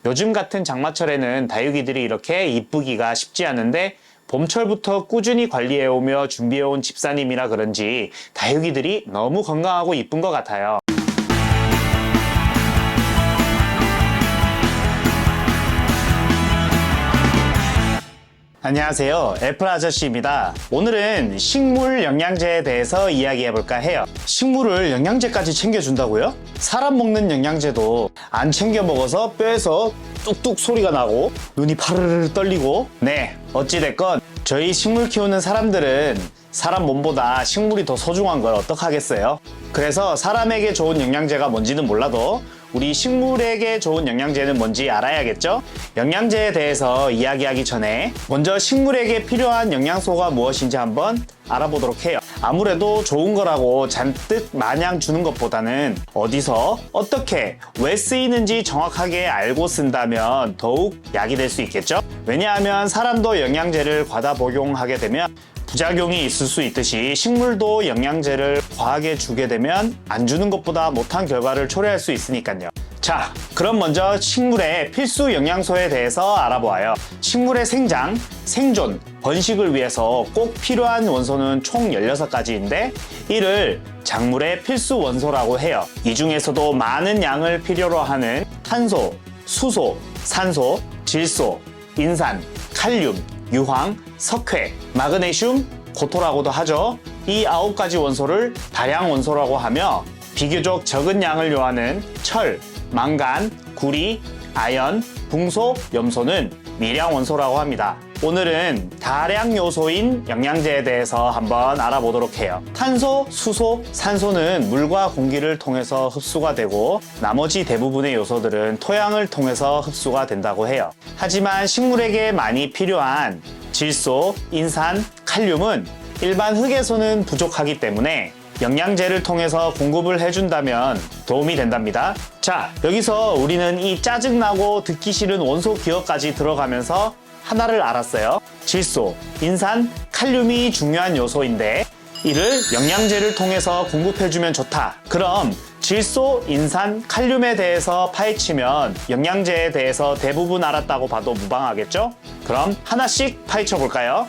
요즘 같은 장마철에는 다육이들이 이렇게 이쁘기가 쉽지 않은데 봄철부터 꾸준히 관리해오며 준비해온 집사님이라 그런지 다육이들이 너무 건강하고 이쁜 것 같아요. 안녕하세요, 애플 아저씨입니다. 오늘은 식물 영양제에 대해서 이야기해볼까 해요. 식물을 영양제까지 챙겨준다고요? 사람 먹는 영양제도 안 챙겨 먹어서 뼈에서 뚝뚝 소리가 나고 눈이 파르르 떨리고, 네, 어찌됐건 저희 식물 키우는 사람들은 사람 몸보다 식물이 더 소중한 걸 어떡하겠어요? 그래서 사람에게 좋은 영양제가 뭔지는 몰라도 우리 식물에게 좋은 영양제는 뭔지 알아야겠죠? 영양제에 대해서 이야기하기 전에 먼저 식물에게 필요한 영양소가 무엇인지 한번 알아보도록 해요. 아무래도 좋은 거라고 잔뜩 마냥 주는 것보다는 어디서, 어떻게, 왜 쓰이는지 정확하게 알고 쓴다면 더욱 약이 될 수 있겠죠? 왜냐하면 사람도 영양제를 과다 복용하게 되면 부작용이 있을 수 있듯이 식물도 영양제를 과하게 주게 되면 안 주는 것보다 못한 결과를 초래할 수 있으니까요. 자, 그럼 먼저 식물의 필수 영양소에 대해서 알아보아요. 식물의 생장, 생존, 번식을 위해서 꼭 필요한 원소는 총 16가지인데 이를 작물의 필수 원소라고 해요. 이 중에서도 많은 양을 필요로 하는 탄소, 수소, 산소, 질소, 인산, 칼륨, 유황, 석회, 마그네슘, 고토라고도 하죠. 이 9가지 원소를 다량 원소라고 하며 비교적 적은 양을 요하는 철, 망간, 구리, 아연, 붕소, 염소는 미량 원소라고 합니다. 오늘은 다량 요소인 영양제에 대해서 한번 알아보도록 해요. 탄소, 수소, 산소는 물과 공기를 통해서 흡수가 되고 나머지 대부분의 요소들은 토양을 통해서 흡수가 된다고 해요. 하지만 식물에게 많이 필요한 질소, 인산, 칼륨은 일반 흙에서는 부족하기 때문에 영양제를 통해서 공급을 해준다면 도움이 된답니다. 자, 여기서 우리는 이 짜증나고 듣기 싫은 원소 기억까지 들어가면서 하나를 알았어요. 질소, 인산, 칼륨이 중요한 요소인데 이를 영양제를 통해서 공급해주면 좋다. 그럼 질소, 인산, 칼륨에 대해서 파헤치면 영양제에 대해서 대부분 알았다고 봐도 무방하겠죠? 그럼 하나씩 파헤쳐 볼까요?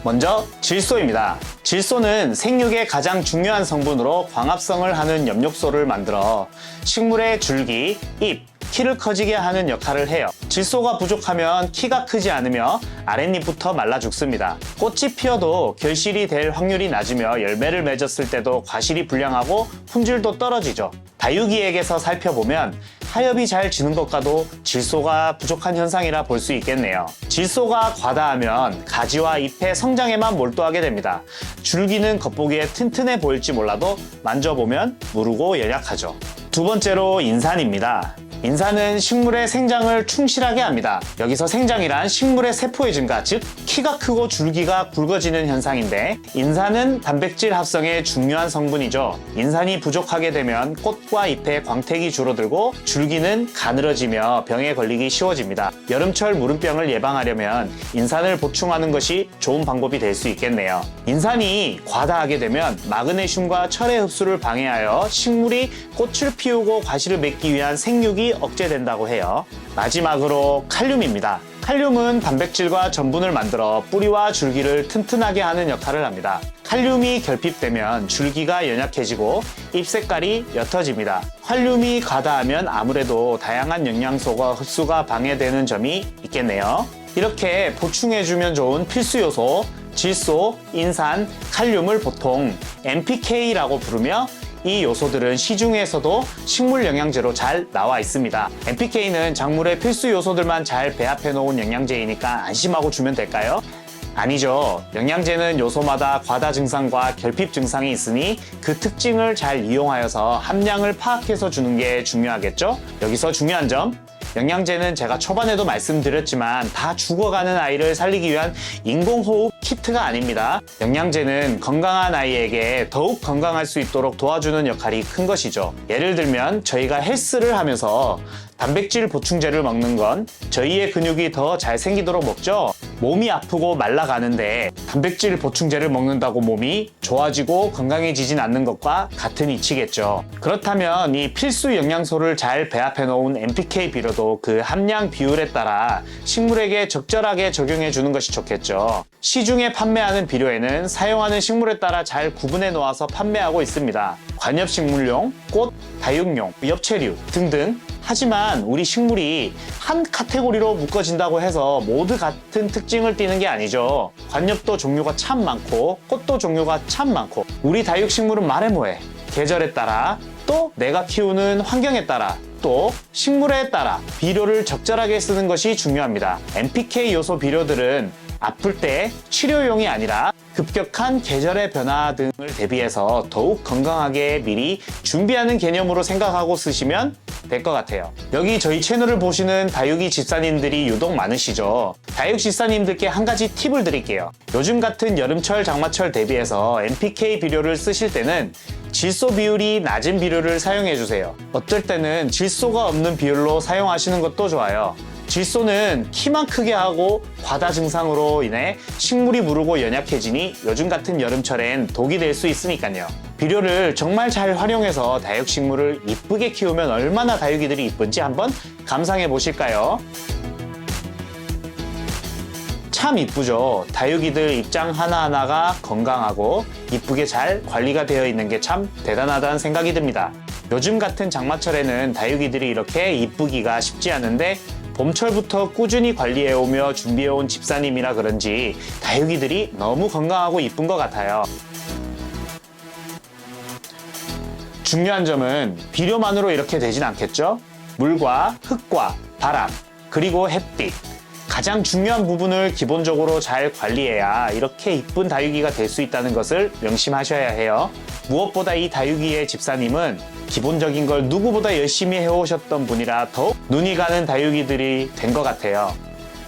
먼저 질소입니다. 질소는 생육의 가장 중요한 성분으로 광합성을 하는 엽록소를 만들어 식물의 줄기, 잎, 키를 커지게 하는 역할을 해요. 질소가 부족하면 키가 크지 않으며 아랫잎부터 말라 죽습니다. 꽃이 피어도 결실이 될 확률이 낮으며 열매를 맺었을 때도 과실이 불량하고 품질도 떨어지죠. 다육이에게서 살펴보면 타협이 잘 지는 것과도 질소가 부족한 현상이라 볼 수 있겠네요. 질소가 과다하면 가지와 잎의 성장에만 몰두하게 됩니다. 줄기는 겉보기에 튼튼해 보일지 몰라도 만져보면 무르고 연약하죠. 두 번째로 인산입니다. 인산은 식물의 생장을 충실하게 합니다. 여기서 생장이란 식물의 세포의 증가, 즉 키가 크고 줄기가 굵어지는 현상인데 인산은 단백질 합성에 중요한 성분이죠. 인산이 부족하게 되면 꽃과 잎의 광택이 줄어들고 줄기는 가늘어지며 병에 걸리기 쉬워집니다. 여름철 무름병을 예방하려면 인산을 보충하는 것이 좋은 방법이 될 수 있겠네요. 인산이 과다하게 되면 마그네슘과 철의 흡수를 방해하여 식물이 꽃을 피우고 과실을 맺기 위한 생육이 억제된다고 해요. 마지막으로 칼륨입니다. 칼륨은 단백질과 전분을 만들어 뿌리와 줄기를 튼튼하게 하는 역할을 합니다. 칼륨이 결핍되면 줄기가 연약해지고 잎 색깔이 옅어집니다. 칼륨이 과다하면 아무래도 다양한 영양소가 흡수가 방해되는 점이 있겠네요. 이렇게 보충해주면 좋은 필수 요소 질소, 인산, 칼륨을 보통 NPK라고 부르며 이 요소들은 시중에서도 식물 영양제로 잘 나와 있습니다. NPK는 작물의 필수 요소들만 잘 배합해 놓은 영양제이니까 안심하고 주면 될까요? 아니죠. 영양제는 요소마다 과다 증상과 결핍 증상이 있으니 그 특징을 잘 이용하여서 함량을 파악해서 주는 게 중요하겠죠? 여기서 중요한 점, 영양제는 제가 초반에도 말씀드렸지만 다 죽어가는 아이를 살리기 위한 인공호흡 키트가 아닙니다. 영양제는 건강한 아이에게 더욱 건강할 수 있도록 도와주는 역할이 큰 것이죠. 예를 들면 저희가 헬스를 하면서 단백질 보충제를 먹는 건 저희의 근육이 더 잘 생기도록 먹죠. 몸이 아프고 말라가는데 단백질 보충제를 먹는다고 몸이 좋아지고 건강해지진 않는 것과 같은 이치겠죠. 그렇다면 이 필수 영양소를 잘 배합해 놓은 NPK 비료도 그 함량 비율에 따라 식물에게 적절하게 적용해 주는 것이 좋겠죠. 시중에 판매하는 비료에는 사용하는 식물에 따라 잘 구분해 놓아서 판매하고 있습니다. 관엽식물용, 꽃, 다육용, 엽채류 등등. 하지만 우리 식물이 한 카테고리로 묶어진다고 해서 모두 같은 특징을 띠는 게 아니죠. 관엽도 종류가 참 많고 꽃도 종류가 참 많고 우리 다육식물은 말해 뭐해. 계절에 따라 또 내가 키우는 환경에 따라 또 식물에 따라 비료를 적절하게 쓰는 것이 중요합니다. NPK 요소 비료들은 아플 때 치료용이 아니라 급격한 계절의 변화 등을 대비해서 더욱 건강하게 미리 준비하는 개념으로 생각하고 쓰시면 될 것 같아요. 여기 저희 채널을 보시는 다육이 집사님들이 유독 많으시죠. 다육 집사님들께 한 가지 팁을 드릴게요. 요즘 같은 여름철, 장마철 대비해서 NPK 비료를 쓰실 때는 질소 비율이 낮은 비료를 사용해 주세요. 어쩔 때는 질소가 없는 비율로 사용하시는 것도 좋아요. 질소는 키만 크게 하고 과다 증상으로 인해 식물이 무르고 연약해지니 요즘 같은 여름철엔 독이 될 수 있으니까요. 비료를 정말 잘 활용해서 다육식물을 이쁘게 키우면 얼마나 다육이들이 이쁜지 한번 감상해 보실까요? 참 이쁘죠. 다육이들 입장 하나하나가 건강하고 이쁘게 잘 관리가 되어 있는 게 참 대단하다는 생각이 듭니다. 요즘 같은 장마철에는 다육이들이 이렇게 이쁘기가 쉽지 않은데 봄철부터 꾸준히 관리해오며 준비해온 집사님이라 그런지 다육이들이 너무 건강하고 이쁜 것 같아요. 중요한 점은 비료만으로 이렇게 되진 않겠죠? 물과 흙과 바람, 그리고 햇빛, 가장 중요한 부분을 기본적으로 잘 관리해야 이렇게 이쁜 다육이가 될 수 있다는 것을 명심하셔야 해요. 무엇보다 이 다육이의 집사님은 기본적인 걸 누구보다 열심히 해오셨던 분이라 더욱 눈이 가는 다육이들이 된 것 같아요.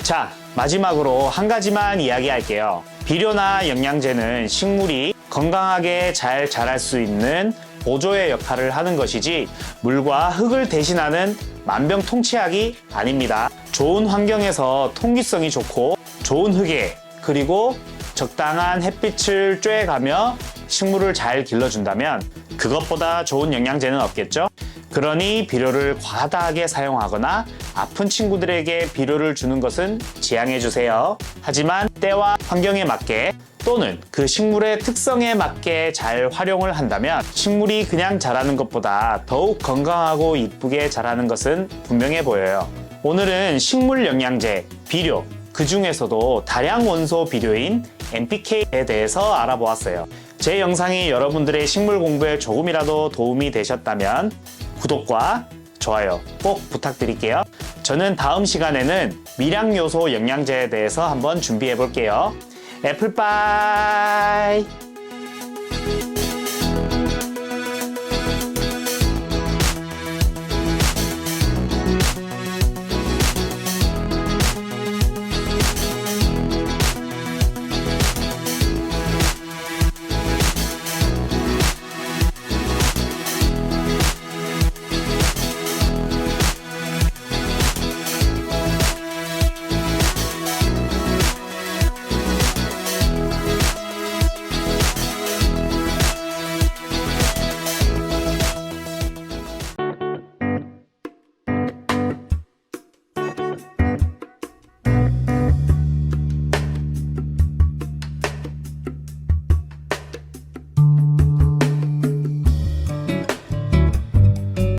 자, 마지막으로 한 가지만 이야기할게요. 비료나 영양제는 식물이 건강하게 잘 자랄 수 있는 보조의 역할을 하는 것이지 물과 흙을 대신하는 만병통치약이 아닙니다. 좋은 환경에서 통기성이 좋고 좋은 흙에 그리고 적당한 햇빛을 쬐가며 식물을 잘 길러준다면 그것보다 좋은 영양제는 없겠죠? 그러니 비료를 과다하게 사용하거나 아픈 친구들에게 비료를 주는 것은 지양해주세요. 하지만 때와 환경에 맞게 또는 그 식물의 특성에 맞게 잘 활용을 한다면 식물이 그냥 자라는 것보다 더욱 건강하고 이쁘게 자라는 것은 분명해 보여요. 오늘은 식물 영양제, 비료, 그 중에서도 다량 원소 비료인 NPK에 대해서 알아보았어요. 제 영상이 여러분들의 식물 공부에 조금이라도 도움이 되셨다면 구독과 좋아요 꼭 부탁드릴게요. 저는 다음 시간에는 미량 요소 영양제에 대해서 한번 준비해 볼게요. 애플파이!